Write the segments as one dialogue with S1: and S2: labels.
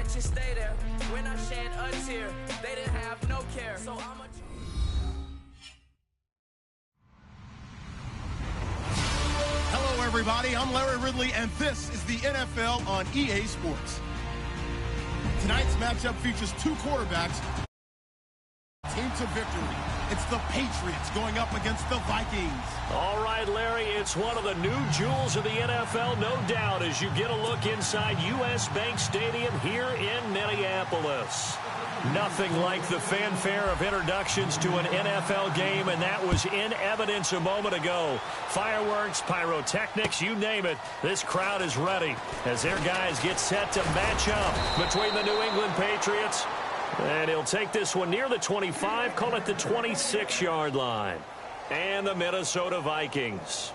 S1: actions stay there. When I shed a tear, they didn't have no care. So I'm a...
S2: Hello, everybody. I'm Larry Ridley, and this is the NFL on EA Sports. Tonight's matchup features two quarterbacks. Team to victory. It's the Patriots going up against the Vikings.
S3: All right, Larry, it's one of the new jewels of the NFL, no doubt, as you get a look inside U.S. Bank Stadium here in Minneapolis. Nothing like the fanfare of introductions to an NFL game, and that was in evidence a moment ago. Fireworks, pyrotechnics, you name it. This crowd is ready as their guys get set to match up between the New England Patriots. And he'll take this one near the 25, call it the 26-yard line. And the Minnesota Vikings.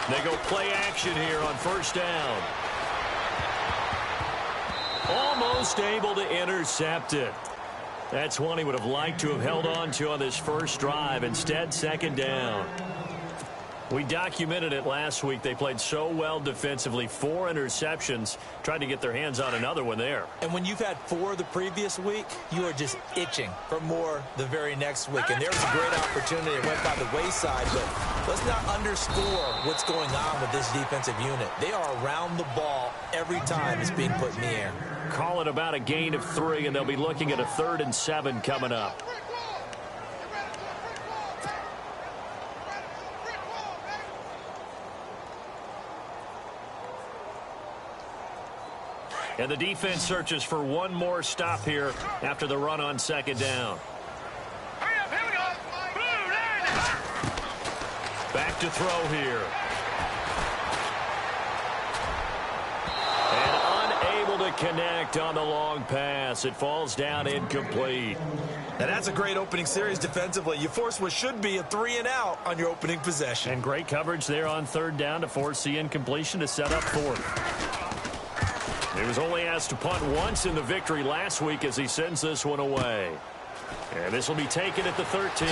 S3: They go play action here on first down. Almost able to intercept it. That's one he would have liked to have held on to on this first drive. Instead, second down. We documented it last week. They played so well defensively. 4 interceptions. Tried to get their hands on another one there.
S4: And when you've had 4 the previous week, you are just itching for more the very next week. And there was a great opportunity. It went by the wayside, but let's not underscore what's going on with this defensive unit. They are around the ball every time it's being put in the air.
S3: Call it about a gain of 3, and they'll be looking at a 3rd and 7 coming up. And the defense searches for one more stop here after the run on second down. Back to throw here. And unable to connect on the long pass. It falls down incomplete.
S4: Now that's a great opening series defensively. You force what should be a 3-and-out on your opening possession.
S3: And great coverage there on third down to force the incompletion to set up fourth. He was only asked to punt once in the victory last week as he sends this one away. And this will be taken at the 13.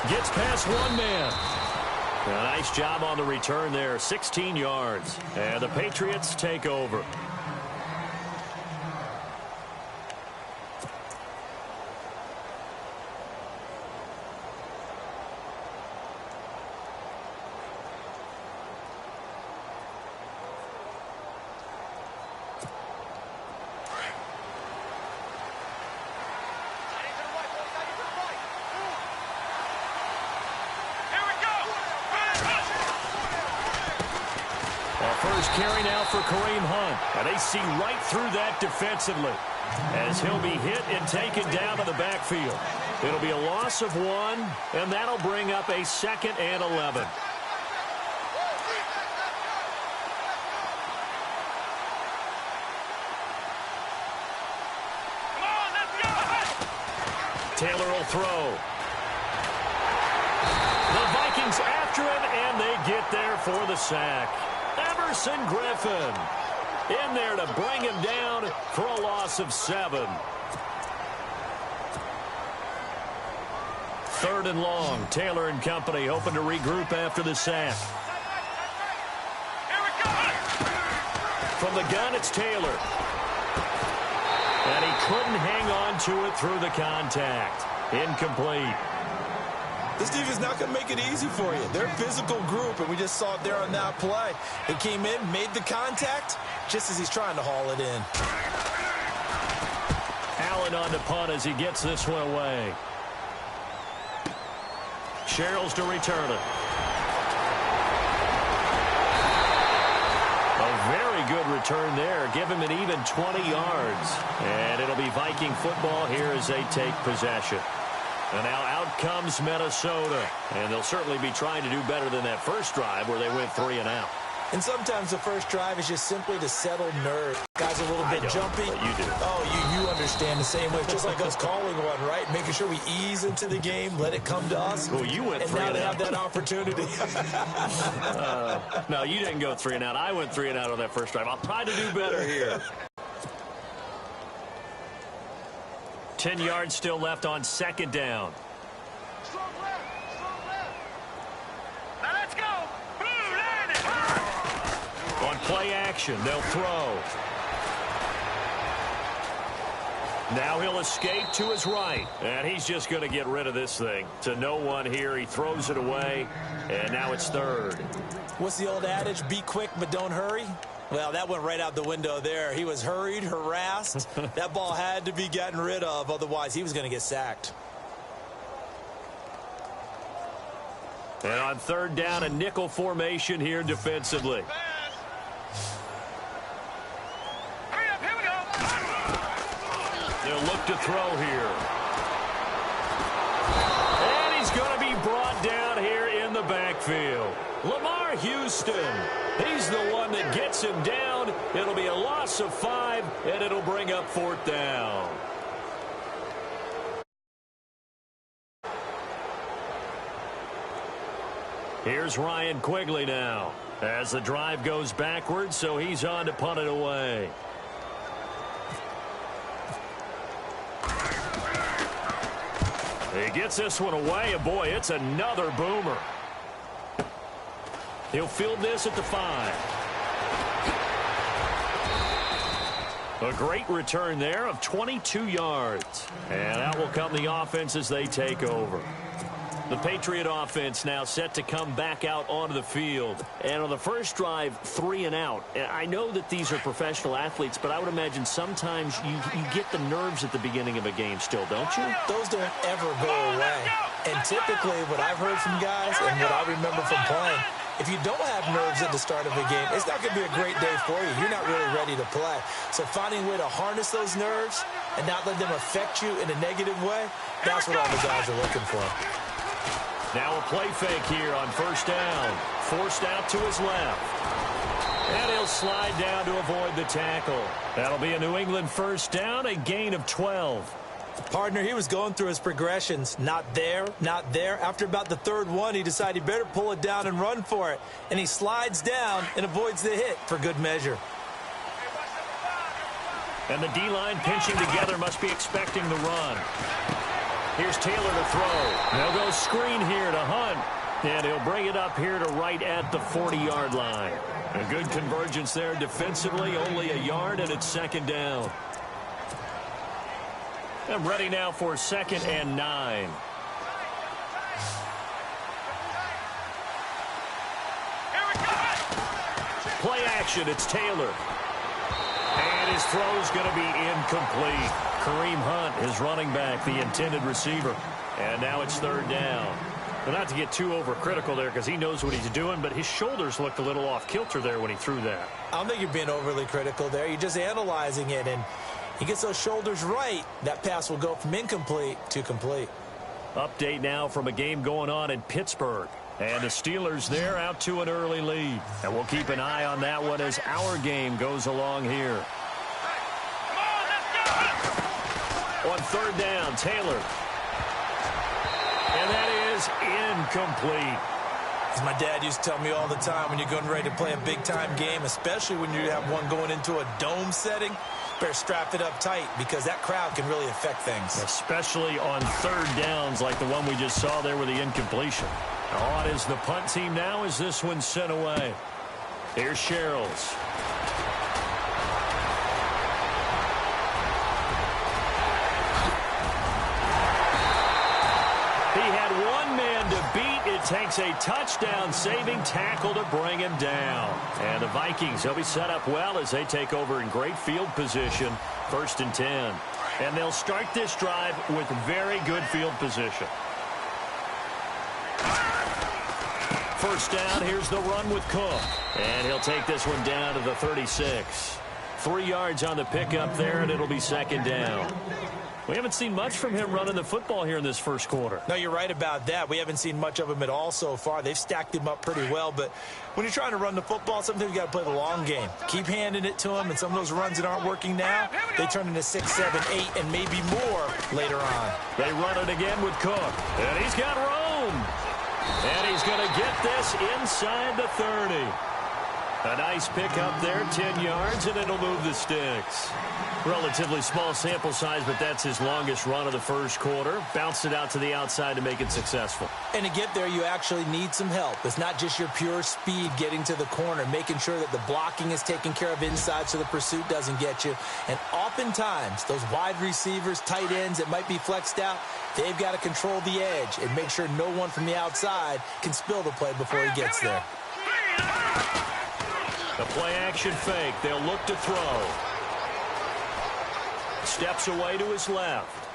S3: Gets past one man. A nice job on the return there. 16 yards. And the Patriots take over. First carry now for Kareem Hunt. And they see right through that defensively as he'll be hit and taken down to the backfield. It'll be a loss of 1, and that'll bring up a 2nd and 11. Taylor will throw. The Vikings after him, and they get there for the sack. Everson Griffin in there to bring him down for a loss of 7. 3rd and long. Taylor and company hoping to regroup after the sack. From the gun, it's Taylor. And he couldn't hang on to it through the contact. Incomplete.
S4: This defense is not going to make it easy for you. They're a physical group, and we just saw it there on that play. They came in, made the contact, just as he's trying to haul it in.
S3: Allen on the punt as he gets this one away. Sherrills to return it. A very good return there. Give him an even 20 yards. And it'll be Viking football here as they take possession. And now out comes Minnesota. And they'll certainly be trying to do better than that first drive where they went 3-and-out.
S4: And sometimes the first drive is just simply to settle nerves. Guys are a little bit jumpy.
S3: You do.
S4: Oh, you understand the same way. Just like us calling one, right? Making sure we ease into the game, let it come to us.
S3: Well, you went
S4: and
S3: 3
S4: now
S3: and
S4: they
S3: out.
S4: have that opportunity.
S3: No, you didn't go 3 and out. I went 3 and out on that first drive. I'll try to do better here. 10 yards still left on second down.
S5: Strong left. Now let's go.
S3: On play action, they'll throw. Now he'll escape to his right. And he's just going to get rid of this thing. To no one here. He throws it away. And now it's third.
S4: What's the old adage? Be quick, but don't hurry. Well, that went right out the window there. He was hurried, harassed. That ball had to be gotten rid of. Otherwise, he was going to get sacked.
S3: And on third down, a nickel formation here defensively.
S5: Here we go.
S3: They'll look to throw here. And he's going to be brought down here in the backfield. Lamar Houston. He's the one that gets him down. It'll be a loss of 5, and it'll bring up fourth down. Here's Ryan Quigley now as the drive goes backwards, so he's on to punt it away. He gets this one away, and boy, it's another boomer. He'll field this at the 5. A great return there of 22 yards. And out will come the offense as they take over. The Patriot offense now set to come back out onto the field. And on the first drive, 3 and out. I know that these are professional athletes, but I would imagine sometimes you get the nerves at the beginning of a game still, don't you?
S4: Those don't ever go away. And typically what I've heard from guys and what I remember from playing, if you don't have nerves at the start of a game, it's not going to be a great day for you. You're not really ready to play. So finding a way to harness those nerves and not let them affect you in a negative way, that's what all the guys are looking for.
S3: Now a play fake here on first down. Forced out to his left. And he'll slide down to avoid the tackle. That'll be a New England first down, a gain of 12.
S4: Partner, he was going through his progressions. Not there, not there. After about the third one, he decided he better pull it down and run for it. And he slides down and avoids the hit for good measure.
S3: And the D-line pinching together must be expecting the run. Here's Taylor to throw. They'll go screen here to Hunt. And he'll bring it up here to right at the 40-yard line. A good convergence there defensively, only a yard, and it's second down. I'm ready now for 2nd and 9. Play action, it's Taylor. And his throw's going to be incomplete. Kareem Hunt, his running back, the intended receiver. And now it's third down. Well, not to get too overcritical there because he knows what he's doing, but his shoulders looked a little off kilter there when he threw that.
S4: I don't think you're being overly critical there. You're just analyzing it, and he gets those shoulders right. That pass will go from incomplete to complete.
S3: Update now from a game going on in Pittsburgh. And the Steelers there out to an early lead. And we'll keep an eye on that one as our game goes along here. On third down, Taylor. And that is incomplete.
S4: As my dad used to tell me all the time, when you're getting ready to play a big-time game, especially when you have one going into a dome setting, better strap it up tight because that crowd can really affect things.
S3: Especially on third downs like the one we just saw there with the incompletion. On is the punt team now as this one's sent away. Here's Sherrills. He had one man to beat. It takes a touchdown-saving tackle to bring him down. And the Vikings, they'll be set up well as they take over in great field position, 1st and 10. And they'll start this drive with very good field position. First down, here's the run with Cook. And he'll take this one down to the 36. 3 yards on the pickup there, and it'll be second down. We haven't seen much from him running the football here in this first quarter.
S4: No, you're right about that. We haven't seen much of him at all so far. They've stacked him up pretty well, but when you're trying to run the football, sometimes you got to play the long game. Keep handing it to him, and some of those runs that aren't working now, they turn into 6, 7, 8, and maybe more later on.
S3: They run it again with Cook, and he's got room. And he's going to get this inside the 30. A nice pickup there, 10 yards, and it'll move the sticks. Relatively small sample size, but that's his longest run of the first quarter. Bounced it out to the outside to make it successful.
S4: And to get there, you actually need some help. It's not just your pure speed getting to the corner, making sure that the blocking is taken care of inside so the pursuit doesn't get you. And oftentimes, those wide receivers, tight ends that might be flexed out, they've got to control the edge and make sure no one from the outside can spill the play before he gets there.
S3: The play-action fake. They'll look to throw. Steps away to his left.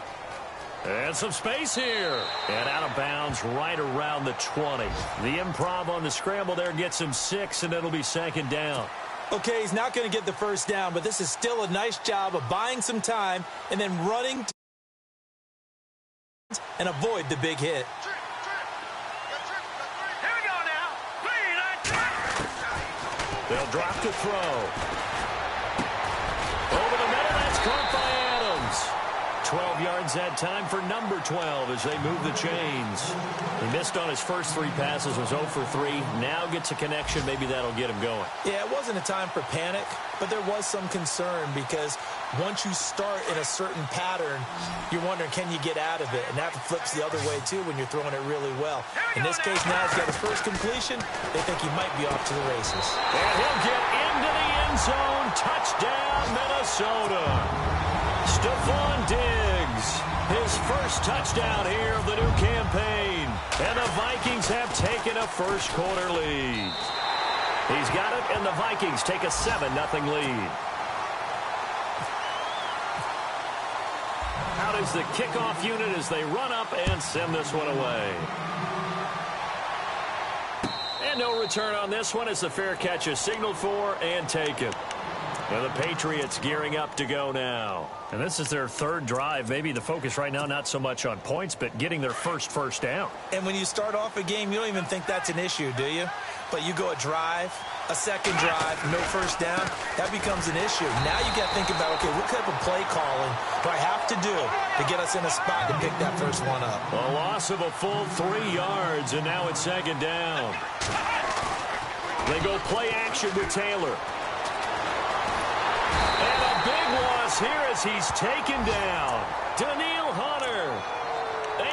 S3: And some space here. And out of bounds right around the 20. The improv on the scramble there gets him 6, and it'll be second down.
S4: Okay, he's not going to get the first down, but this is still a nice job of buying some time and then running and avoid the big hit.
S3: They'll drop to throw. Over the middle, that's caught by Adams. 12 yards that time for number 12 as they move the chains. He missed on his first 3 passes, was 0 for 3. Now gets a connection. Maybe that'll get him going.
S4: Yeah, it wasn't a time for panic, but there was some concern because once you start in a certain pattern, you're wondering, can you get out of it? And that flips the other way, too, when you're throwing it really well. In this case, now he's got his first completion. They think he might be off to the races.
S3: And he'll get into the end zone. Touchdown, Minnesota. Stephon Diggs, his first touchdown here of the new campaign. And the Vikings have taken a first quarter lead. He's got it, and the Vikings take a 7-0 lead. Out is the kickoff unit as they run up and send this one away. And no return on this one as the fair catch is signaled for and taken. And the Patriots gearing up to go now. And this is their third drive. Maybe the focus right now not so much on points, but getting their first down.
S4: And when you start off a game, you don't even think that's an issue, do you? But you go a drive, a second drive, no first down, that becomes an issue. Now you got to think about, okay, what type of play calling do I have to do to get us in a spot to pick that first one up?
S3: A loss of a full 3 yards, and now it's second down. They go play action with Taylor. And a big loss here as he's taken down. Daniil Hunter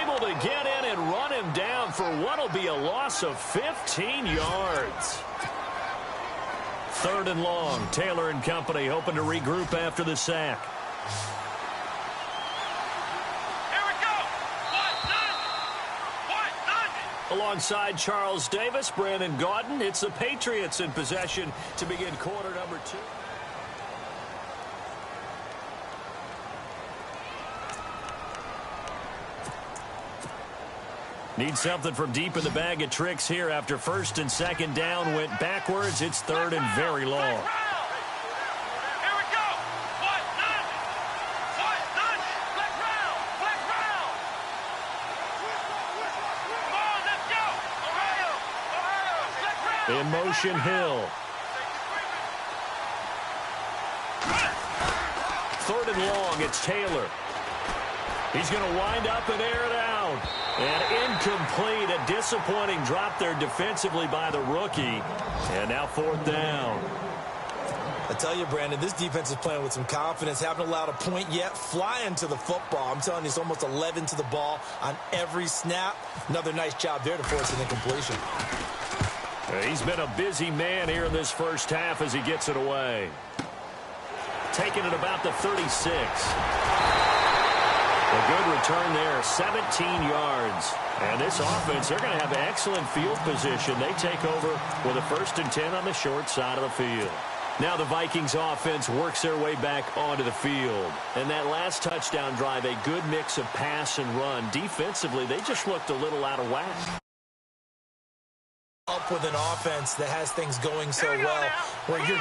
S3: able to get in and run him down for what'll be a loss of 15 yards. 3rd and long. Taylor and company hoping to regroup after the sack.
S5: Here we go. What?
S3: Alongside Charles Davis, Brandon Gaudin, it's the Patriots in possession to begin quarter number 2. Need something from deep in the bag of tricks here after 1st and 2nd down went backwards. It's 3rd and very long.
S5: Here we go. What? Black round. Come on, let's go. Ohio. Black round.
S3: In motion, Hill. 3rd and long, it's Taylor. He's going to wind up and air it out. And incomplete, a disappointing drop there defensively by the rookie. And now 4th down.
S4: I tell you, Brandon, this defense is playing with some confidence. Haven't allowed a point yet. Flying to the football. I'm telling you, it's almost 11 to the ball on every snap. Another nice job there to force an incompletion.
S3: He's been a busy man here in this first half as he gets it away. Taking it about the 36. A good return there, 17 yards. And this offense, they're going to have excellent field position. They take over with a 1st and 10 on the short side of the field. Now the Vikings offense works their way back onto the field. And that last touchdown drive, a good mix of pass and run. Defensively, they just looked a little out of whack.
S4: up with an offense that has things going so well where you're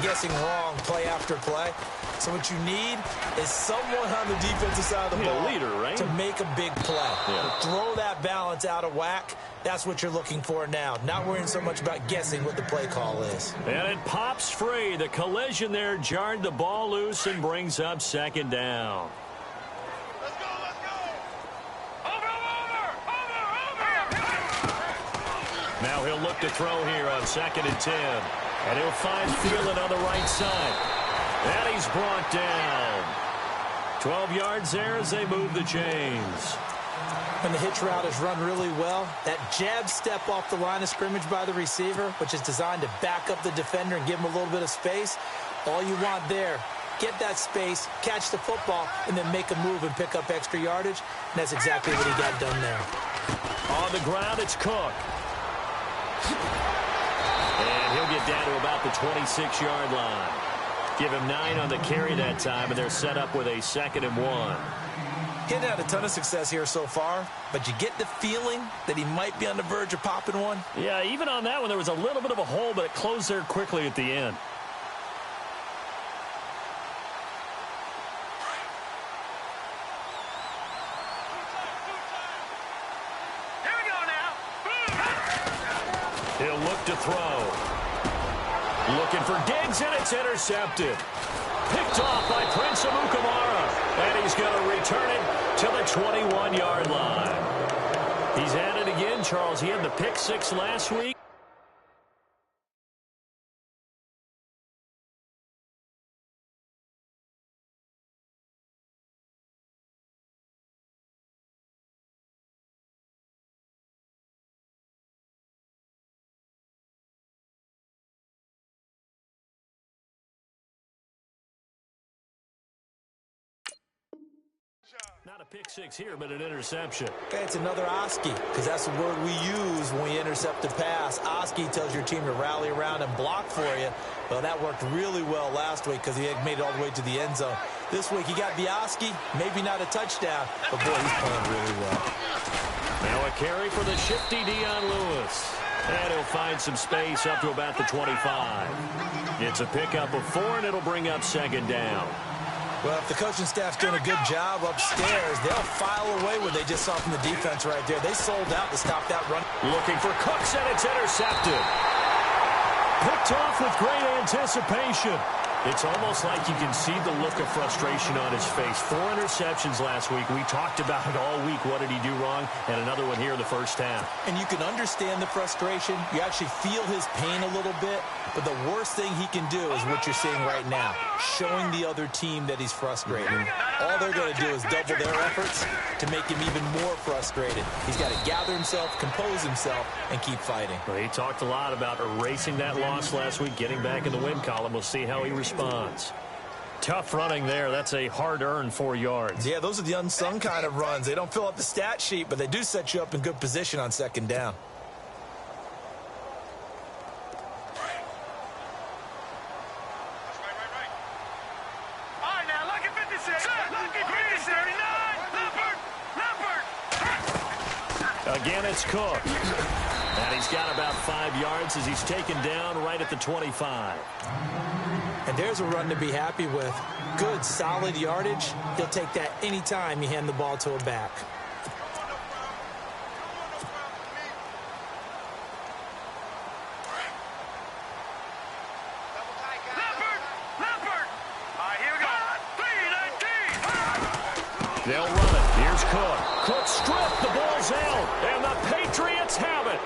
S4: guessing wrong play after play. So what you need is someone on the defensive side of the ball
S3: leader, right?
S4: to make a big play.
S3: Yeah.
S4: Throw that balance out of whack. That's what you're looking for now. Not worrying so much about guessing what the play call is.
S3: And it pops free. The collision there jarred the ball loose and brings up second down.
S5: Let's go, let's go. Over.
S3: Now he'll look to throw here on 2nd and 10. And he'll find Thielen on the right side. And he's brought down. 12 yards there as they move the chains.
S4: When the hitch route is run really well, that jab step off the line of scrimmage by the receiver, which is designed to back up the defender and give him a little bit of space, all you want there, get that space, catch the football, and then make a move and pick up extra yardage. And that's exactly what he got done there.
S3: On the ground, it's Cook. And he'll get down to about the 26-yard line. Give him 9 on the carry that time, and they're set up with a 2nd and 1.
S4: Getting had a ton of success here so far, but you get the feeling that he might be on the verge of popping one.
S3: Yeah, even on that one, there was a little bit of a hole, but it closed there quickly at the end.
S5: Here we go now.
S3: He'll look to throw. Looking for Diggs, and it's intercepted. Picked off by Prince Amukamara. And he's going to return it to the 21-yard line. He's at it again, Charles. He had the pick 6 last week. Not a pick 6 here, but an interception.
S4: Okay, it's another Oski, because that's the word we use when we intercept a pass. Oski tells your team to rally around and block for you. Well, that worked really well last week because he had made it all the way to the end zone. This week, he got the Oski, maybe not a touchdown, but boy, he's playing really well.
S3: Now a carry for the shifty Dion Lewis. And he'll find some space up to about the 25. It's a pickup of 4, and it'll bring up 2nd down.
S4: Well, if the coaching staff's doing a good job upstairs, they'll file away what they just saw from the defense right there. They sold out to stop that run.
S3: Looking for Cooks, and it's intercepted. Picked off with great anticipation. It's almost like you can see the look of frustration on his face. 4 interceptions last week. We talked about it all week. What did he do wrong? And another one here in the first half.
S4: And you can understand the frustration. You actually feel his pain a little bit. But the worst thing he can do is what you're seeing right now, showing the other team that he's frustrated. All they're going to do is double their efforts to make him even more frustrated. He's got to gather himself, compose himself, and keep fighting.
S3: Well, he talked a lot about erasing that loss last week, getting back in the win column. We'll see how he responds. Tough running there. That's a hard-earned 4 yards.
S4: Yeah, those are the unsung kind of runs. They don't fill up the stat sheet, but they do set you up in good position on 2nd down.
S3: Again, it's Cook. And he's got about 5 yards as he's taken down right at the 25.
S4: And there's a run to be happy with. Good, solid yardage. He'll take that anytime you hand the ball to a back.
S3: They'll run it. Here's Cook. Cook stripped. The ball's out. And the Patriots have it.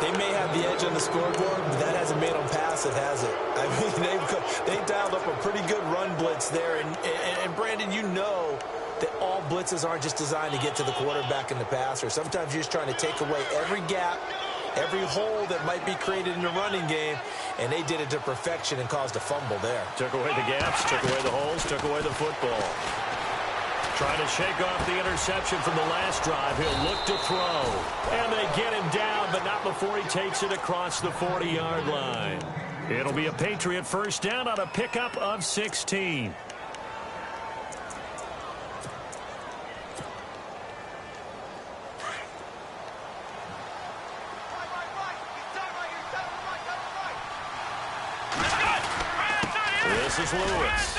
S4: They may have the edge on the scoreboard, but that hasn't made them pass it, has it? I mean, they've dialed up a pretty good run blitz there. And Brandon, you know that all blitzes aren't just designed to get to the quarterback and the passer. Sometimes you're just trying to take away every gap, every hole that might be created in the running game, and they did it to perfection and caused a fumble there.
S3: Took away the gaps, took away the holes, took away the football. Trying to shake off the interception from the last drive. He'll look to throw. And they get him down, but not before he takes it across the 40-yard line. It'll be a Patriot first down on a pickup of 16. This is Lewis.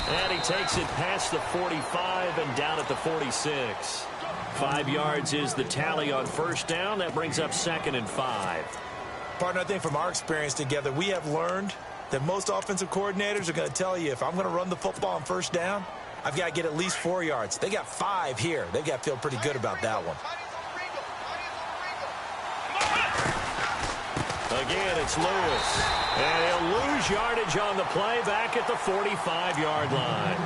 S3: And he takes it past the 45 and down at the 46. 5 yards is the tally on first down. That brings up 2nd and 5.
S4: Partner, I think from our experience together, we have learned that most offensive coordinators are going to tell you, if I'm going to run the football on first down, I've got to get at least 4 yards. They got 5 here. They've got to feel pretty good about that one.
S3: Again, it's Lewis. And he'll lose yardage on the play back at the 45-yard line.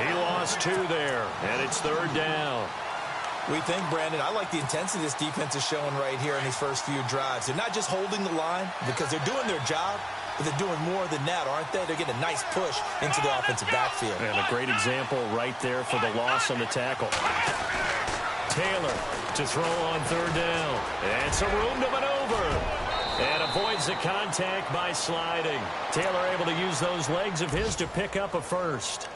S3: He lost 2 there, and it's 3rd down.
S4: We think, Brandon, I like the intensity this defense is showing right here in these first few drives. They're not just holding the line because they're doing their job, but they're doing more than that, aren't they? They're getting a nice push into the offensive backfield.
S3: And a great example right there for the loss on the tackle. Taylor to throw on 3rd down. And some room to maneuver. And avoids the contact by sliding. Taylor able to use those legs of his to pick up a first.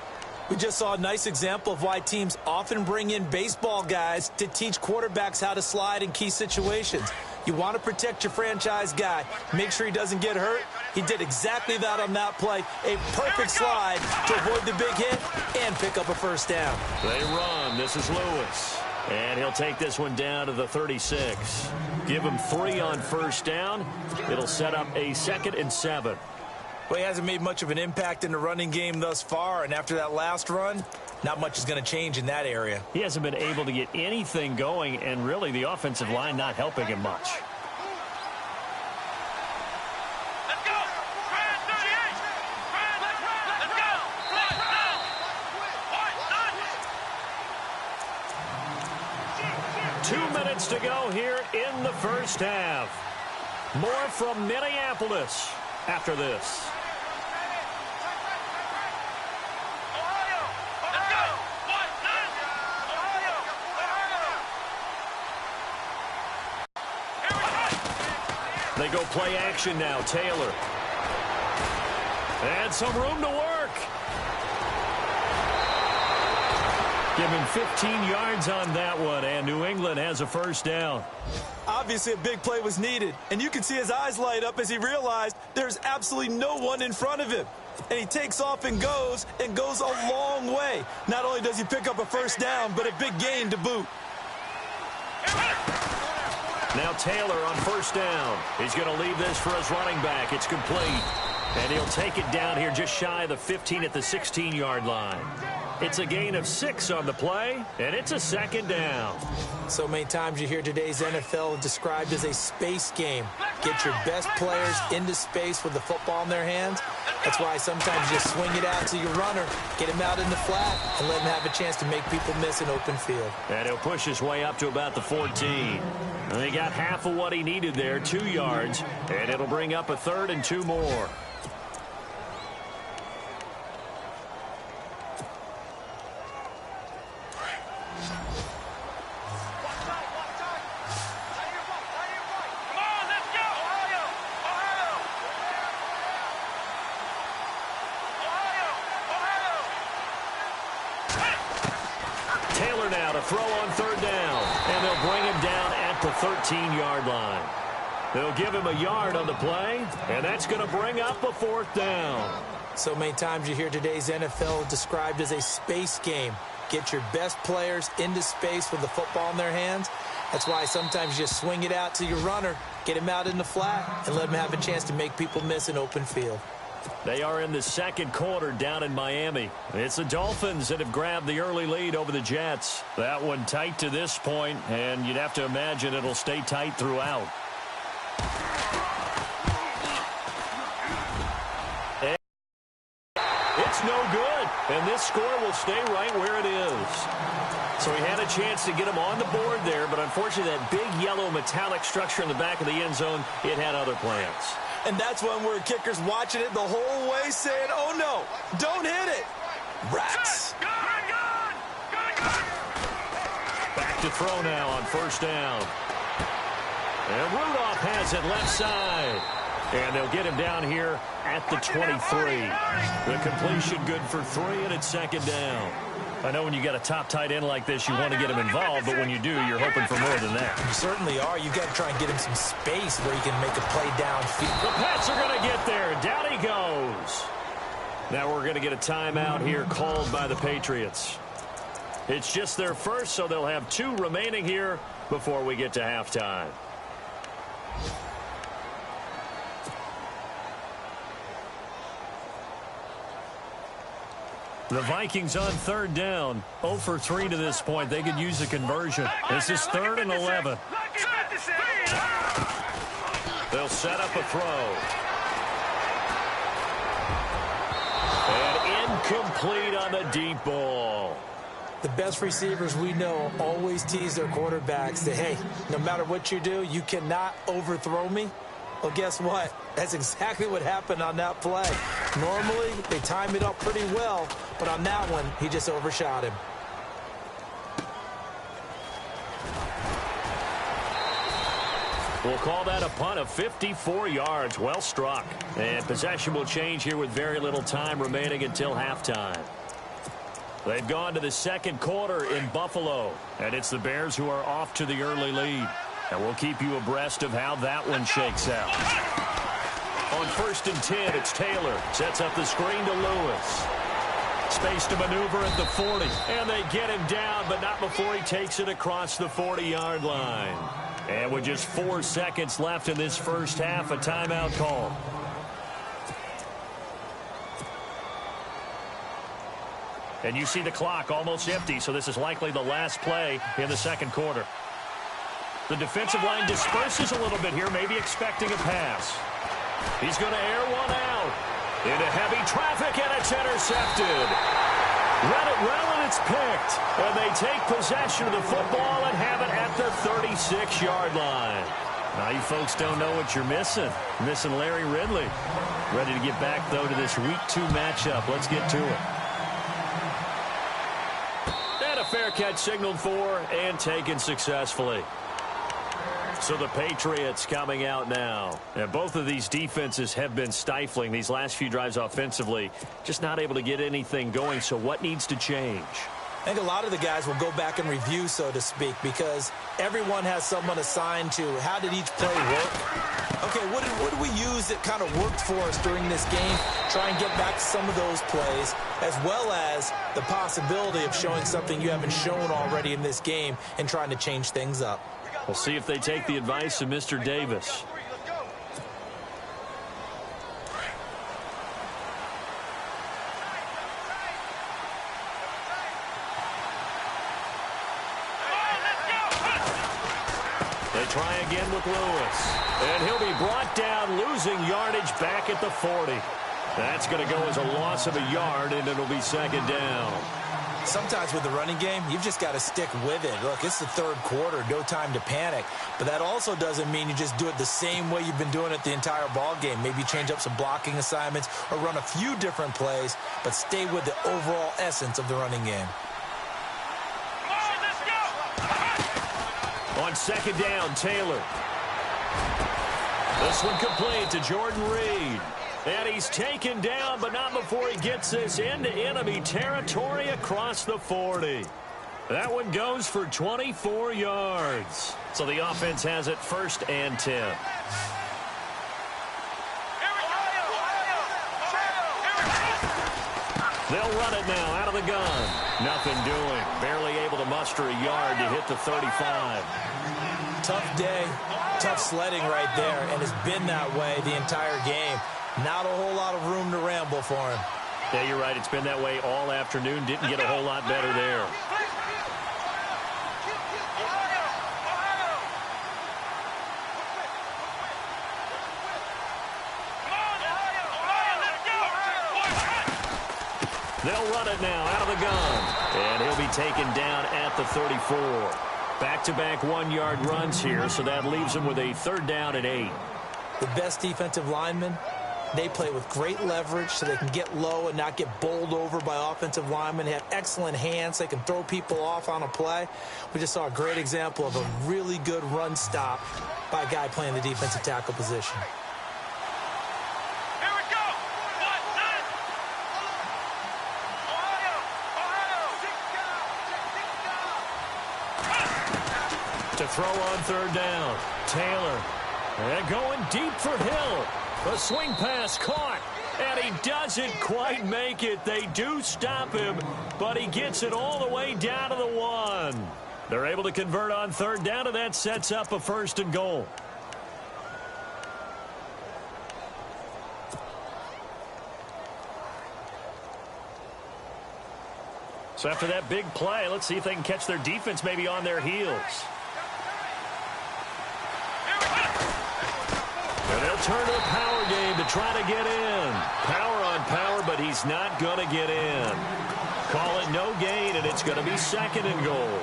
S4: We just saw a nice example of why teams often bring in baseball guys to teach quarterbacks how to slide in key situations. You want to protect your franchise guy. Make sure he doesn't get hurt. He did exactly that on that play. A perfect slide to avoid the big hit and pick up a first down.
S3: They run. This is Lewis. And he'll take this one down to the 36. Give him 3 on first down. It'll set up a 2nd and 7.
S4: Well, he hasn't made much of an impact in the running game thus far, and after that last run, not much is going to change in that area.
S3: He hasn't been able to get anything going, and really the offensive line not helping him much.
S5: Let's go!
S3: 2 minutes to go here in the first half. More from Minneapolis after this. They go play action now. Taylor. And some room to work. Give him 15 yards on that one, and New England has a first down.
S4: Obviously, a big play was needed, and you can see his eyes light up as he realized there's absolutely no one in front of him. And he takes off and goes a long way. Not only does he pick up a first down, but a big gain to boot.
S3: Now Taylor on first down. He's going to leave this for his running back. It's complete. And he'll take it down here just shy of the 15 at the 16-yard line. It's a gain of 6 on the play, and it's a 2nd down.
S4: So many times you hear today's NFL described as a space game. Get your best players into space with the football in their hands. That's why sometimes you just swing it out to your runner, get him out in the flat, and let him have a chance to make people miss an open field.
S3: And he'll push his way up to about the 14. And he got half of what he needed there, 2 yards, and it'll bring up a 3rd and 2 more. Throw on 3rd down, and they'll bring him down at the 13-yard line. They'll give him a yard on the play, and that's going to bring up a 4th down.
S4: So many times you hear today's NFL described as a space game. Get your best players into space with the football in their hands. That's why sometimes you just swing it out to your runner, get him out in the flat, and let him have a chance to make people miss an open field.
S3: They are in the 2nd quarter down in Miami. It's the Dolphins that have grabbed the early lead over the Jets. That one tight to this point, and you'd have to imagine it'll stay tight throughout. And it's no good, and this score will stay right where it is. So he had a chance to get him on the board there, but unfortunately that big yellow metallic structure in the back of the end zone, it had other plans.
S4: And that's when we're kickers watching it the whole way saying, oh no, don't hit it. Rats.
S3: Back to throw now on first down. And Rudolph has it left side. And they'll get him down here at the 23. The completion good for 3, and it's 2nd down. I know when you got a top tight end like this, you want to get him involved, but when you do, you're hoping for more than that.
S4: You certainly are. You've got to try and get him some space where he can make a play downfield.
S3: The Pats are going to get there. Down he goes. Now we're going to get a timeout here called by the Patriots. It's just their first, so they'll have 2 remaining here before we get to halftime. The Vikings on 3rd down. 0 for 3 to this point. They could use a conversion. This is 3rd and 11. They'll set up a throw. And incomplete on the deep ball.
S4: The best receivers we know always tease their quarterbacks that, hey, no matter what you do, you cannot overthrow me. Well, guess what? That's exactly what happened on that play. Normally, they time it up pretty well, but on that one, he just overshot him.
S3: We'll call that a punt of 54 yards. Well struck. And possession will change here with very little time remaining until halftime. They've gone to the 2nd quarter in Buffalo. And it's the Bears who are off to the early lead. And we'll keep you abreast of how that one shakes out. On 1st and 10, it's Taylor. Sets up the screen to Lewis. Space to maneuver at the 40. And they get him down, but not before he takes it across the 40-yard line. And with just 4 seconds left in this first half, a timeout call. And you see the clock almost empty, so this is likely the last play in the 2nd quarter. The defensive line disperses a little bit here, maybe expecting a pass. He's going to air one out. Into heavy traffic, and it's intercepted. Read it well, and it's picked. And they take possession of the football and have it at the 36-yard line. Now, you folks don't know what you're missing. You're missing Larry Ridley. Ready to get back, though, to this Week 2 matchup. Let's get to it. And a fair catch signaled for and taken successfully. So the Patriots coming out now. And both of these defenses have been stifling these last few drives offensively. Just not able to get anything going. So what needs to change?
S4: I think a lot of the guys will go back and review, so to speak, because everyone has someone assigned to how did each play work. Okay, what did we use that kind of worked for us during this game? Try and get back to some of those plays, as well as the possibility of showing something you haven't shown already in this game and trying to change things up.
S3: We'll see if they take the advice of Mr. Davis. They try again with Lewis. And he'll be brought down, losing yardage back at the 40. That's going to go as a loss of a yard, and it'll be 2nd down.
S4: Sometimes with the running game, you've just got to stick with it. Look, it's the 3rd quarter, no time to panic. But that also doesn't mean you just do it the same way you've been doing it the entire ball game. Maybe change up some blocking assignments or run a few different plays, but stay with the overall essence of the running game.
S3: On 2nd down, Taylor. This one complete to Jordan Reed. And he's taken down, but not before he gets this into enemy territory across the 40. That one goes for 24 yards. So the offense has it 1st and 10. They'll run it now out of the gun. Nothing doing. Barely able to muster a yard to hit the 35.
S4: Tough day, tough sledding right there, and it's been that way the entire game. Not a whole lot of room to ramble for him.
S3: Yeah, you're right. It's been that way all afternoon. Didn't get a whole lot better there. They'll run it now out of the gun. And he'll be taken down at the 34. Back-to-back 1-yard runs here, so that leaves him with a 3rd down and 8.
S4: The best defensive linemen, they play with great leverage so they can get low and not get bowled over by offensive linemen. They have excellent hands. They can throw people off on a play. We just saw a great example of a really good run stop by a guy playing the defensive tackle position.
S5: Here we go.
S3: To throw on 3rd down, Taylor. And going deep for Hill. The swing pass caught. And he doesn't quite make it. They do stop him, but he gets it all the way down to the 1. They're able to convert on third down, and that sets up a 1st and goal. So after that big play, let's see if they can catch their defense maybe on their heels. And they'll turn to a power game to try to get in. Power on power, but he's not going to get in. Call it no gain, and it's going to be 2nd and goal.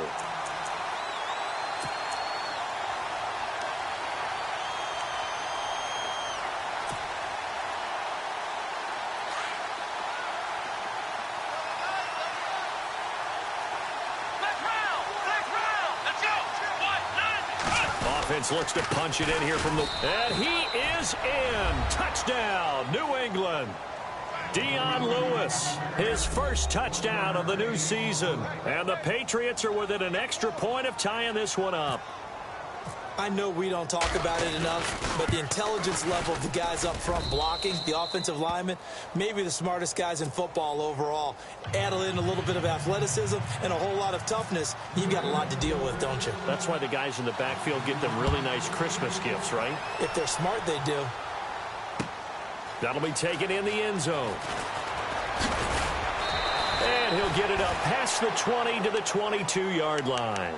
S3: Offense looks to punch it in here from the... And he is in. Touchdown, New England. Dion Lewis, his first touchdown of the new season. And the Patriots are within an extra point of tying this one up.
S4: I know we don't talk about it enough, but the intelligence level of the guys up front blocking, the offensive linemen, maybe the smartest guys in football overall. Add in a little bit of athleticism and a whole lot of toughness, you've got a lot to deal with, don't you?
S3: That's why the guys in the backfield get them really nice Christmas gifts, right?
S4: If they're smart, they do.
S3: That'll be taken in the end zone. And he'll get it up past the 20 to the 22-yard line.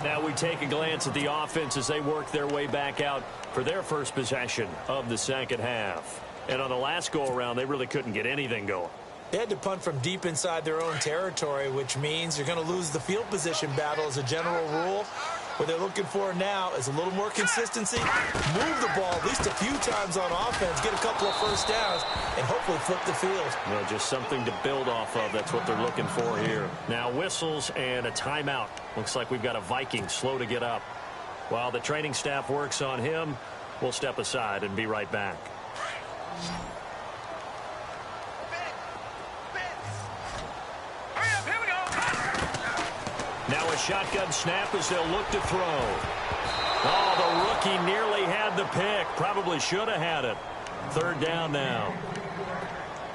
S3: Now we take a glance at the offense as they work their way back out for their first possession of the second half. And on the last go-around, they really couldn't get anything going.
S4: They had to punt from deep inside their own territory, which means you're going to lose the field position battle as a general rule. What they're looking for now is a little more consistency, move the ball at least a few times on offense, get a couple of first downs, and hopefully flip the field.
S3: Well, just something to build off of. That's what they're looking for here. Now whistles and a timeout. Looks like we've got a Viking slow to get up. While the training staff works on him, we'll step aside and be right back. Now a shotgun snap as they'll look to throw. Oh, the rookie nearly had the pick. Probably should have had it. Third down now.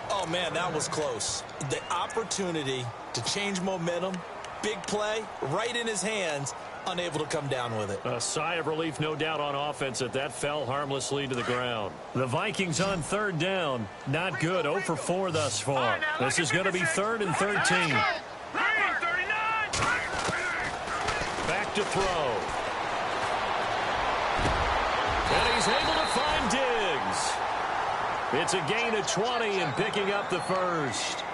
S4: Oh, man, that was close. The opportunity to change momentum, big play, right in his hands, unable to come down with it.
S3: A sigh of relief, no doubt, on offense that fell harmlessly to the ground. The Vikings on third down. Not good. 0 for 4 thus far. This is going to be 3rd and 13. Back to throw. And he's able to find Diggs. It's a gain of 20 and picking up the first.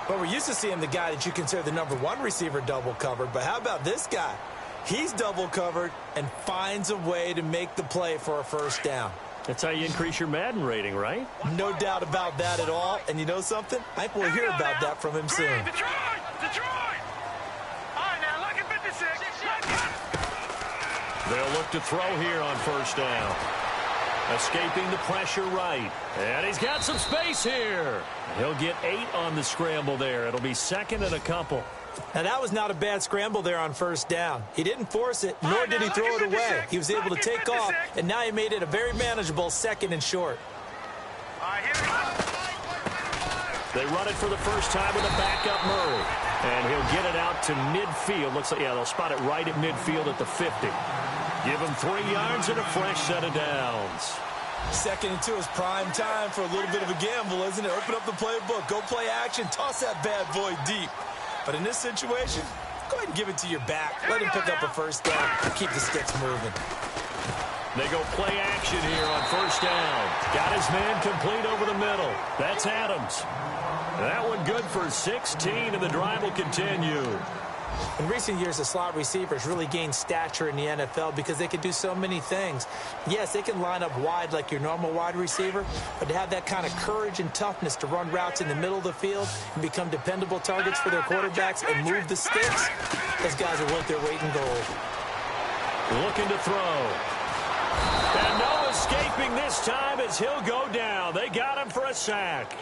S4: Well, we're used to seeing the guy that you consider the #1 receiver double covered, but how about this guy? He's double covered and finds a way to make the play for a first down.
S3: That's how you increase your Madden rating, right?
S4: No doubt about that at all. And you know something? I think we'll hear about that from him soon.
S3: They'll look to throw here on first down. Escaping the pressure right. And he's got some space here. He'll get 8 on the scramble there. It'll be 2nd and a couple.
S4: Now, that was not a bad scramble there on first down. He didn't force it, nor did he throw it away. He was able to take off, and now he made it a very manageable 2nd and short.
S3: They run it for the first time with a backup Murray. And he'll get it out to midfield. Looks like, yeah, they'll spot it right at midfield at the 50. Give him 3 yards and a fresh set of downs.
S4: 2nd and 2 is prime time for a little bit of a gamble, isn't it? Open up the playbook, go play action, toss that bad boy deep. But in this situation, go ahead and give it to your back. Let him pick up a first down and keep the sticks moving.
S3: They go play action here on first down. Got his man complete over the middle. That's Adams. That one good for 16, and the drive will continue.
S4: In recent years, the slot receivers really gained stature in the NFL because they can do so many things. Yes, they can line up wide like your normal wide receiver, but to have that kind of courage and toughness to run routes in the middle of the field and become dependable targets for their quarterbacks and move the sticks, those guys are worth their weight in gold.
S3: Looking to throw. And no escaping this time as he'll go down. They got him for a sack.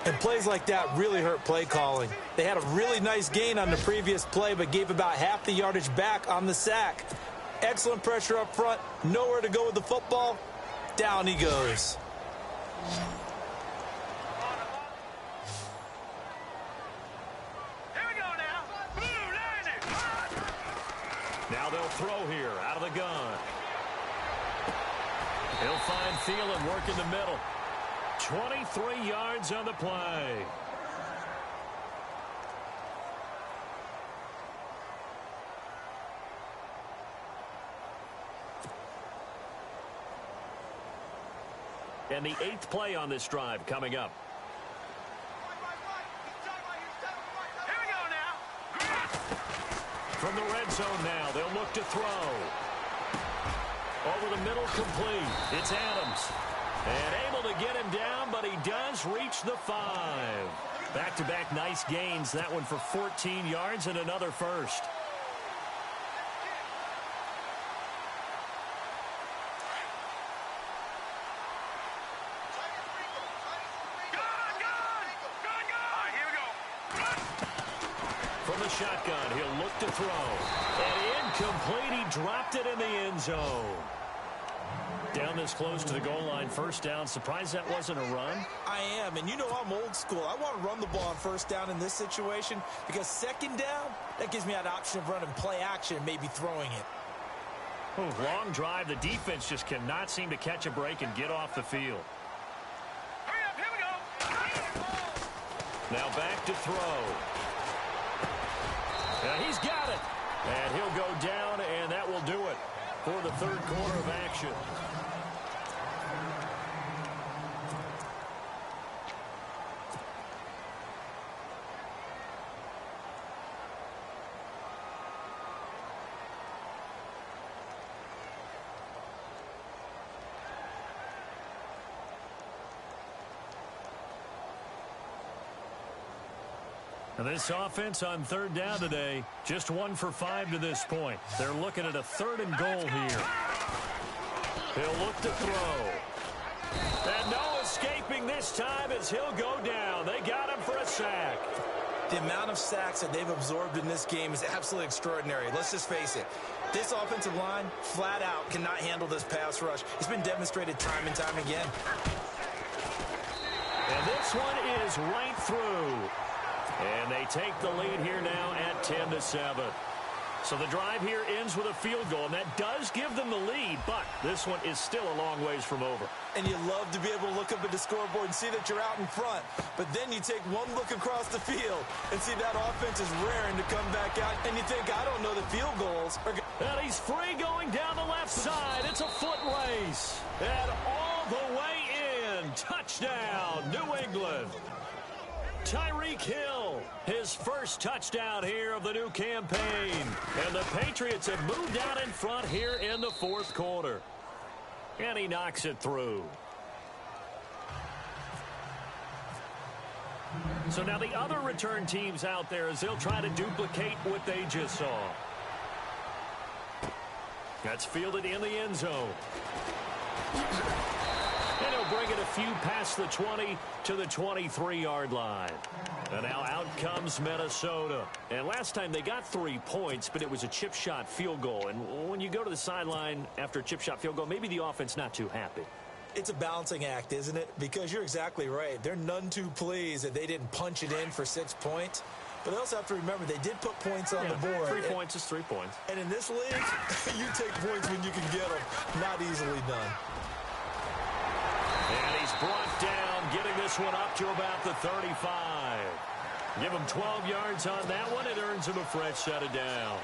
S4: And plays like that really hurt play calling. They had a really nice gain on the previous play, but gave about half the yardage back on the sack. Excellent pressure up front. Nowhere to go with the football. Down he goes.
S3: throw here out of the gun. He'll find Thielen work in the middle. 23 yards on the play. And the 8th play on this drive coming up.
S5: Here we go now.
S3: From the red zone now, they'll look to throw. Over the middle, complete. It's Adams. And able to get him down, but he does reach the 5. Back-to-back nice gains. That one for 14 yards and another first. From the shotgun, he'll look to throw. And incomplete. He dropped it in the end zone. Down this close to the goal line, first down. Surprised that wasn't a run?
S4: I am, and you know I'm old school. I want to run the ball on first down in this situation because second down, that gives me that option of running play action and maybe throwing it.
S3: Long drive. The defense just cannot seem to catch a break and get off the field.
S5: Hurry up, here we go.
S3: Now back to throw. And he's got it. And he'll go down, and that will do it for the third quarter of action. And this offense on third down today, just 1 for 5 to this point. They're looking at a 3rd and goal here. He'll look to throw. And no escaping this time as he'll go down. They got him for a sack.
S4: The amount of sacks that they've absorbed in this game is absolutely extraordinary. Let's just face it. This offensive line, flat out, cannot handle this pass rush. It's been demonstrated time and time again.
S3: And this one is right through. And they take the lead here now at 10-7. So the drive here ends with a field goal, and that does give them the lead, but this one is still a long ways from over.
S4: And you love to be able to look up at the scoreboard and see that you're out in front. But then you take one look across the field and see that offense is raring to come back out. And you think, I don't know, the field goals are...
S3: And he's free going down the left side. It's a foot race. And all the way in. Touchdown, New England. Tyreek Hill, his first touchdown here of the new campaign. And the Patriots have moved out in front here in the fourth quarter. And he knocks it through. So now the other return teams out there as they'll try to duplicate what they just saw. That's fielded in the end zone. And he'll bring it a few past the 20 to the 23-yard line. And now out comes Minnesota. And last time they got 3 points, but it was a chip shot field goal. And when you go to the sideline after a chip shot field goal, maybe the offense not too happy.
S4: It's a balancing act, isn't it? Because you're exactly right. They're none too pleased that they didn't punch it in for 6 points. But they also have to remember they did put points on the board.
S3: 3 points is 3 points.
S4: And in this league, you take points when you can get them. Not easily done.
S3: And he's brought down, getting this one up to about the 35. Give him 12 yards on that one. It earns him a fresh set of downs.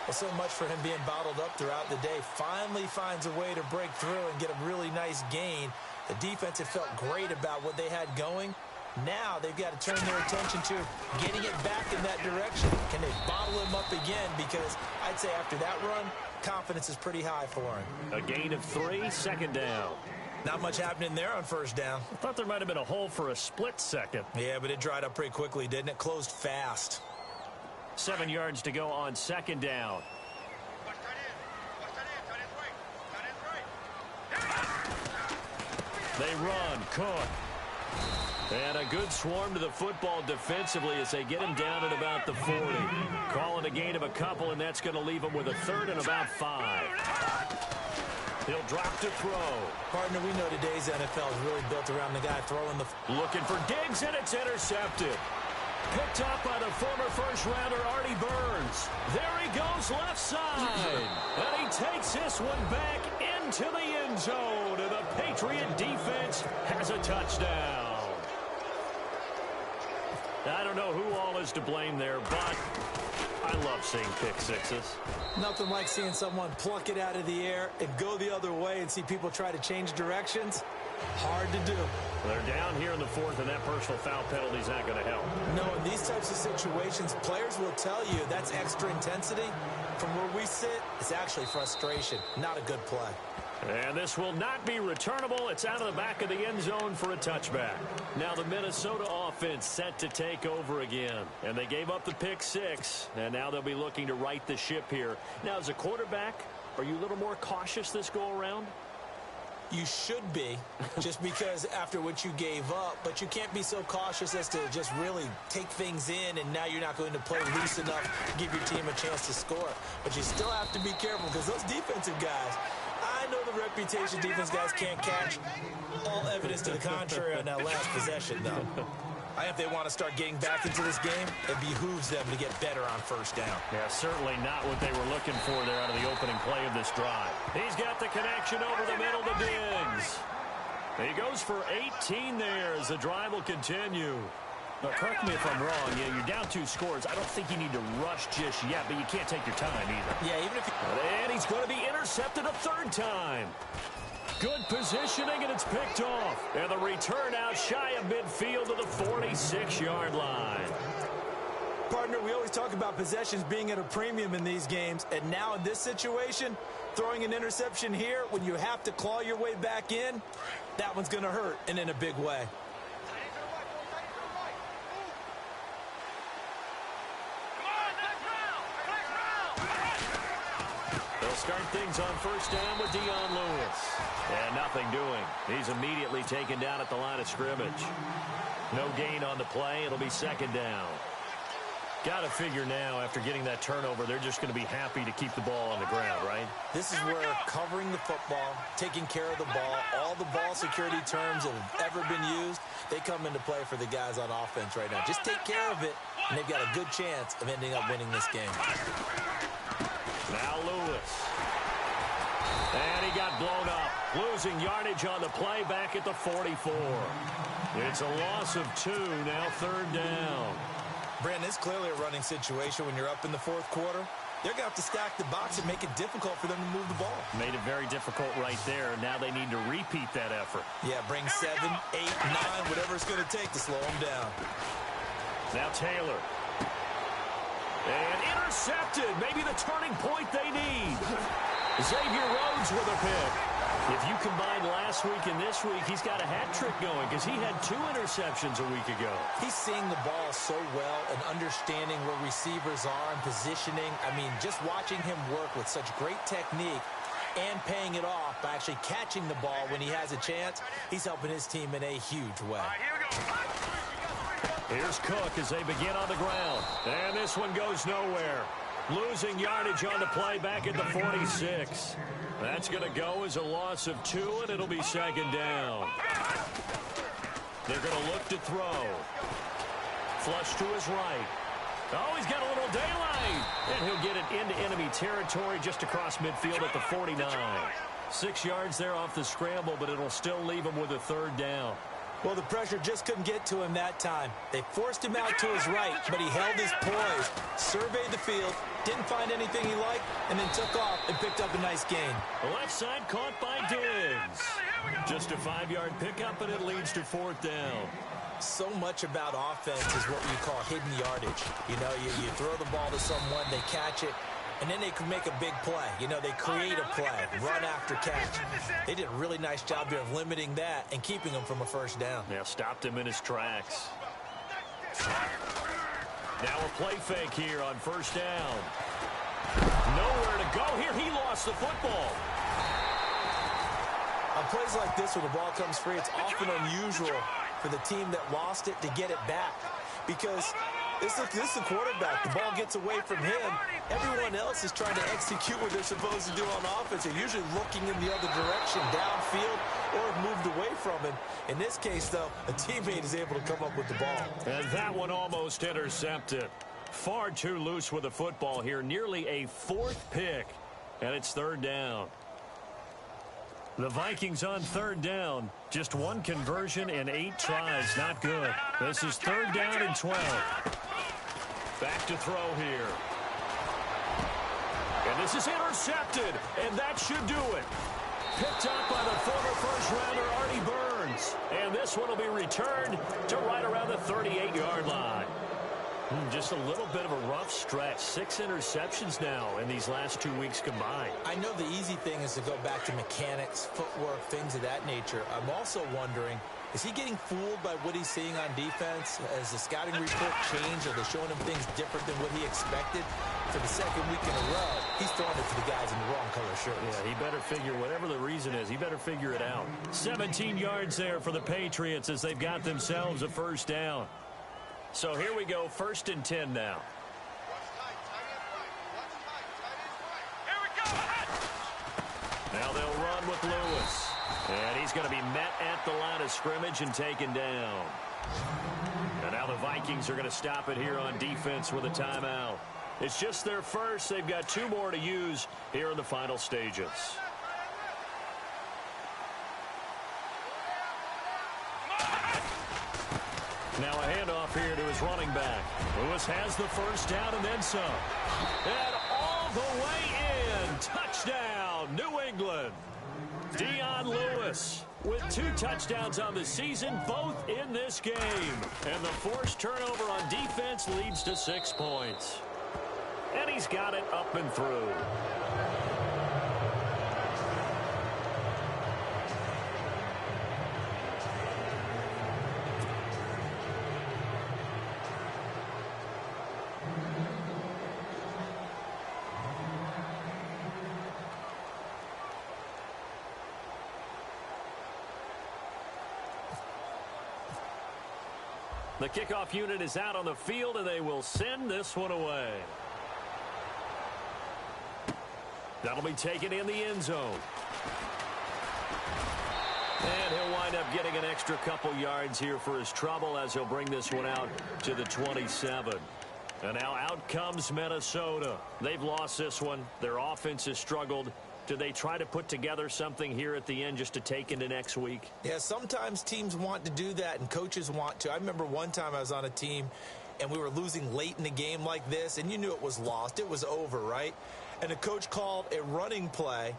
S4: Well, so much for him being bottled up throughout the day. Finally finds a way to break through and get a really nice gain. The defense had felt great about what they had going. Now they've got to turn their attention to getting it back in that direction. Can they bottle him up again? Because I'd say after that run, confidence is pretty high for him.
S3: A gain of 3, second down.
S4: Not much happening there on first down.
S3: I thought there might have been a hole for a split second.
S4: Yeah, but it dried up pretty quickly, didn't it? Closed fast.
S3: 7 yards to go on second down. They run, Cook. And a good swarm to the football defensively as they get him down at about the 40. Calling a gain of a couple, and that's going to leave him with a 3rd and about 5. He'll drop to throw.
S4: Partner, we know today's NFL is really built around the guy throwing the...
S3: Looking for Diggs, and it's intercepted. Picked up by the former first-rounder Artie Burns. There he goes left side. And he takes this one back into the end zone. And the Patriot defense has a touchdown. I don't know who all is to blame there, but I love seeing pick sixes.
S4: Nothing like seeing someone pluck it out of the air and go the other way and see people try to change directions. Hard to do.
S3: They're down here in the fourth, and that personal foul penalty is not going to help.
S4: No, in these types of situations, players will tell you that's extra intensity. From where we sit, it's actually frustration, not a good play.
S3: And this will not be returnable. It's out of the back of the end zone for a touchback. Now the Minnesota offense set to take over again. And they gave up the pick six. And now they'll be looking to right the ship here. Now, as a quarterback, are you a little more cautious this go-around?
S4: You should be, just because after what you gave up. But you can't be so cautious as to just really take things in, and now you're not going to play loose enough to give your team a chance to score. But you still have to be careful, because those defensive guys, I know the reputation defense guys can't catch. All evidence to the contrary on that last possession, though. If they want to start getting back into this game, it behooves them to get better on first down.
S3: Yeah, certainly not what they were looking for there out of the opening play of this drive. He's got the connection over the middle to Diggs. He goes for 18 there as the drive will continue. Now, correct me if I'm wrong. Yeah, you're down 2 scores. I don't think you need to rush just yet, but you can't take your time either.
S4: Yeah, even if you...
S3: And he's going to be intercepted a third time. Good positioning, and it's picked off. And the return out shy of midfield to the 46-yard line.
S4: Partner, we always talk about possessions being at a premium in these games. And now in this situation, throwing an interception here when you have to claw your way back in, that one's going to hurt, and in a big way.
S3: They'll start things on first down with Dion Lewis. And nothing doing. He's immediately taken down at the line of scrimmage. No gain on the play. It'll be second down. Got to figure now, after getting that turnover, they're just going to be happy to keep the ball on the ground, right?
S4: This is where covering the football, taking care of the ball, all the ball security terms that have ever been used, they come into play for the guys on offense right now. Just take care of it, and they've got a good chance of ending up winning this game.
S3: Now Lewis. And he got blown up. Losing yardage on the play back at the 44. It's a loss of 2, now third down.
S4: Brandon, it's clearly a running situation when you're up in the fourth quarter. They're going to have to stack the box and make it difficult for them to move the ball.
S3: Made it very difficult right there. Now they need to repeat that effort.
S4: Yeah, bring 7, 8, 9, whatever it's going to take to slow them down.
S3: Now Taylor. And intercepted. Maybe the turning point they need. Xavier Rhodes with a pick. If you combine last week and this week, he's got a hat trick going because he had 2 interceptions a week ago.
S4: He's seeing the ball so well and understanding where receivers are and positioning. I mean, just watching him work with such great technique and paying it off by actually catching the ball when he has a chance, he's helping his team in a huge way.
S3: Here's Cook as they begin on the ground. And this one goes nowhere. Losing yardage on the play back at the 46. That's going to go as a loss of 2, and it'll be second down. They're going to look to throw. Flush to his right. Oh, he's got a little daylight. And he'll get it into enemy territory just across midfield at the 49. 6 yards there off the scramble, but it'll still leave him with a third down.
S4: Well, the pressure just couldn't get to him that time. They forced him out to his right, but he held his poise, surveyed the field, didn't find anything he liked, and then took off and picked up a nice gain.
S3: The left side caught by Diggs. Just a 5-yard pickup, and it leads to fourth down.
S4: So much about offense is what we call hidden yardage. You know, you throw the ball to someone, they catch it, and then they can make a big play. You know, they create a play, run after catch. They did a really nice job here of limiting that and keeping him from a first down.
S3: Yeah, stopped him in his tracks. Now a play fake here on first down. Nowhere to go here. He lost the football.
S4: On plays like this where the ball comes free, it's often unusual for the team that lost it to get it back. Because this is the quarterback. The ball gets away from him. Everyone else is trying to execute what they're supposed to do on offense. They're usually looking in the other direction, downfield, or have moved away from him. In this case, though, a teammate is able to come up with the ball.
S3: And that one almost intercepted. Far too loose with the football here. Nearly a fourth pick. And it's third down. The Vikings on third down. Just one conversion in 8 tries. Not good. This is third down and 12. Back to throw here. And this is intercepted. And that should do it. Picked up by the former first-rounder Artie Burns. And this one will be returned to right around the 38-yard line. Just a little bit of a rough stretch. 6 interceptions now in these last 2 weeks combined.
S4: I know the easy thing is to go back to mechanics, footwork, things of that nature. I'm also wondering, is he getting fooled by what he's seeing on defense? Has the scouting report changed? Are they showing him things different than what he expected? For the second week in a row, he's throwing it to the guys in the wrong color shirts.
S3: Yeah, he better figure, whatever the reason is, he better figure it out. 17 yards there for the Patriots as they've got themselves a first down. So here we go, 1st and 10 now.
S5: Here we go.
S3: Now they'll run with Lewis. And he's going to be met at the line of scrimmage and taken down. And now the Vikings are going to stop it here on defense with a timeout. It's just their first. They've got 2 more to use here in the final stages. Now a handoff here to his running back. Lewis has the first down and then some. And all the way in. Touchdown, New England. Dion Lewis with 2 touchdowns on the season, both in this game. And the forced turnover on defense leads to 6 points. And he's got it up and through. The kickoff unit is out on the field, and they will send this one away. That'll be taken in the end zone. And he'll wind up getting an extra couple yards here for his trouble as he'll bring this one out to the 27. And now out comes Minnesota. They've lost this one. Their offense has struggled. Do they try to put together something here at the end just to take into next week?
S4: Yeah, sometimes teams want to do that and coaches want to. I remember one time I was on a team and we were losing late in the game like this, and you knew it was lost. It was over, right? And the coach called a running play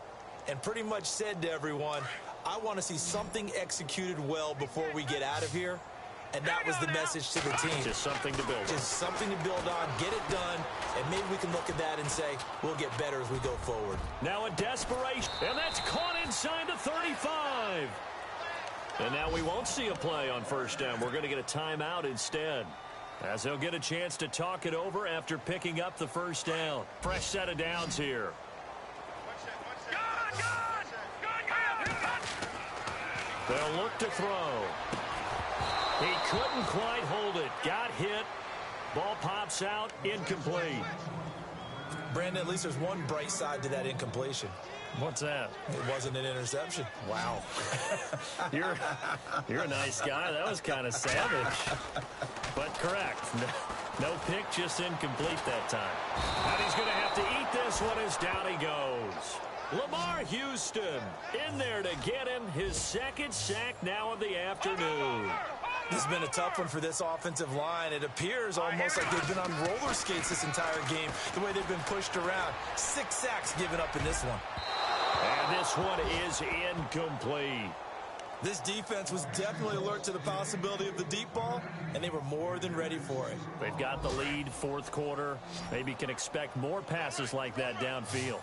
S4: and pretty much said to everyone, I want to see something executed well before we get out of here. And that was the message to the team.
S3: Just something to build on.
S4: Just something to build on, get it done, and maybe we can look at that and say, we'll get better as we go forward.
S3: Now a desperation, and that's caught inside the 35. And now we won't see a play on first down. We're going to get a timeout instead, as they'll get a chance to talk it over after picking up the first down. Fresh set of downs here. They'll look to throw. He couldn't quite hold it. Got hit. Ball pops out. Incomplete.
S4: Brandon, at least there's one bright side to that incompletion.
S3: What's that?
S4: It wasn't an interception.
S3: Wow. You're a nice guy. That was kind of savage. But correct. No pick, just incomplete that time. And he's going to have to eat this one as down he goes. Lamar Houston in there to get him his second sack now of the afternoon.
S4: This has been a tough one for this offensive line. It appears almost like they've been on roller skates this entire game, the way they've been pushed around. 6 sacks given up in this one.
S3: And this one is incomplete.
S4: This defense was definitely alert to the possibility of the deep ball, and they were more than ready for it.
S3: They've got the lead, fourth quarter. Maybe can expect more passes like that downfield.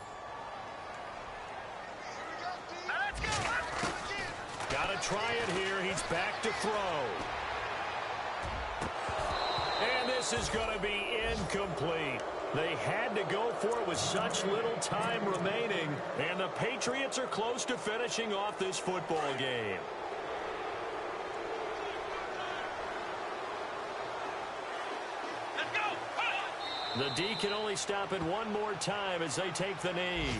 S3: Got to try it here. He's back to throw. And this is going to be incomplete. They had to go for it with such little time remaining. And the Patriots are close to finishing off this football game.
S5: Let's go.
S3: The D can only stop it one more time as they take the knee.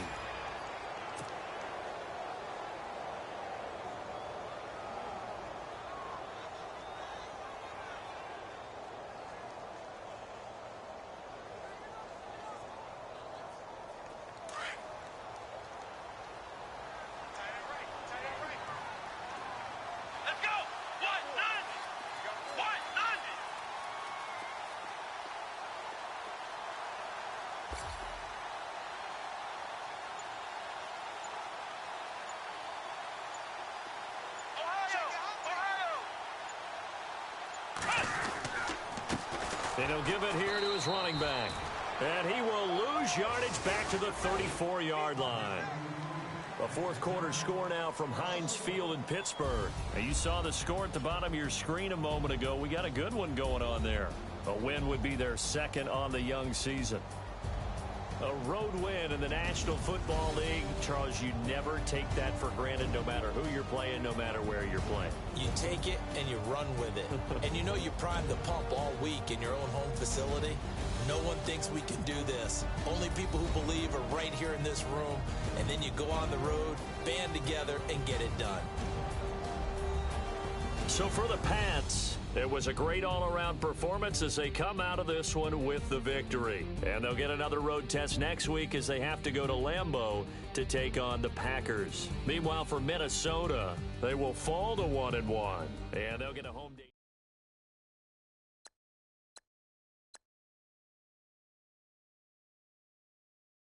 S3: And he'll give it here to his running back. And he will lose yardage back to the 34-yard line. A fourth quarter score now from Heinz Field in Pittsburgh. Now, you saw the score at the bottom of your screen a moment ago. We got a good one going on there. A win would be their second on the young season. A road win in the National Football League. Charles, you never take that for granted no matter who you're playing, no matter where you're playing.
S4: You take it and you run with it. And you know you primed the pump all week in your own home facility. No one thinks we can do this. Only people who believe are right here in this room. And then you go on the road, band together, and get it done.
S3: So for the Pats, it was a great all-around performance as they come out of this one with the victory. And they'll get another road test next week as they have to go to Lambeau to take on the Packers. Meanwhile, for Minnesota, they will fall to 1-1, and they'll get a home day.